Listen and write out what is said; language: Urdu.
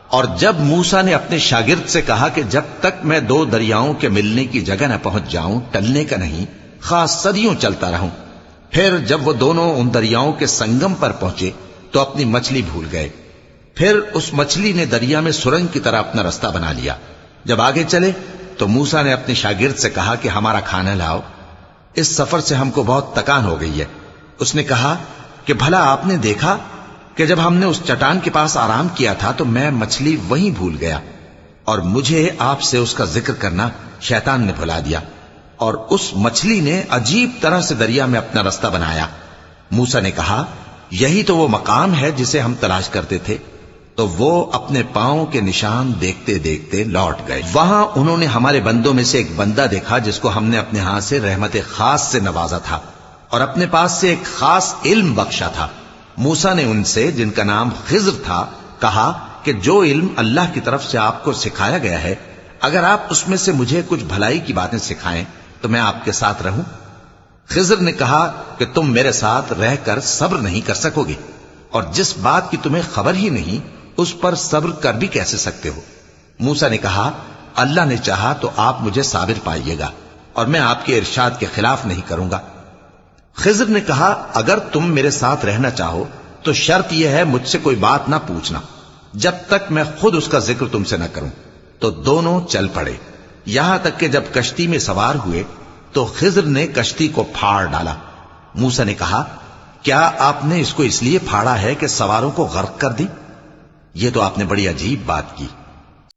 اور جب موسیٰ نے اپنے شاگرد سے کہا کہ جب تک میں دو دریاؤں کے ملنے کی جگہ نہ پہنچ جاؤں ٹلنے کا نہیں، خاص صدیوں چلتا رہوں، پھر جب وہ دونوں ان دریاؤں کے سنگم پر پہنچے تو اپنی مچھلی بھول گئے۔ پھر اس مچھلی نے دریا میں سرنگ کی طرح اپنا رستہ بنا لیا۔ جب آگے چلے تو موسیٰ نے اپنے شاگرد سے کہا کہ ہمارا کھانا لاؤ، اس سفر سے ہم کو بہت تکان ہو گئی ہے۔ اس نے کہا کہ بھلا آپ نے دیکھا کہ جب ہم نے اس چٹان کے پاس آرام کیا تھا تو میں مچھلی وہیں بھول گیا، اور مجھے آپ سے اس کا ذکر کرنا شیطان نے بھلا دیا، اور اس مچھلی نے عجیب طرح سے دریا میں اپنا رستہ بنایا۔ موسیٰ نے کہا یہی تو وہ مقام ہے جسے ہم تلاش کرتے تھے۔ تو وہ اپنے پاؤں کے نشان دیکھتے دیکھتے لوٹ گئے۔ وہاں انہوں نے ہمارے بندوں میں سے ایک بندہ دیکھا جس کو ہم نے اپنے ہاں سے رحمت خاص سے نوازا تھا اور اپنے پاس سے ایک خاص علم بخشا تھا۔ موسیٰ نے ان سے جن کا نام خضر تھا کہا کہ جو علم اللہ کی طرف سے آپ کو سکھایا گیا ہے، اگر آپ اس میں سے مجھے کچھ بھلائی کی باتیں سکھائیں تو میں آپ کے ساتھ رہوں۔ خضر نے کہا کہ تم میرے ساتھ رہ کر صبر نہیں کر سکو گے، اور جس بات کی تمہیں خبر ہی نہیں اس پر صبر کر بھی کیسے سکتے ہو؟ موسیٰ نے کہا اللہ نے چاہا تو آپ مجھے صابر پائیے گا، اور میں آپ کے ارشاد کے خلاف نہیں کروں گا۔ خضر نے کہا اگر تم میرے ساتھ رہنا چاہو تو شرط یہ ہے مجھ سے کوئی بات نہ پوچھنا جب تک میں خود اس کا ذکر تم سے نہ کروں۔ تو دونوں چل پڑے، یہاں تک کہ جب کشتی میں سوار ہوئے تو خضر نے کشتی کو پھاڑ ڈالا۔ موسیٰ نے کہا کیا آپ نے اس کو اس لیے پھاڑا ہے کہ سواروں کو غرق کر دی؟ یہ تو آپ نے بڑی عجیب بات کی۔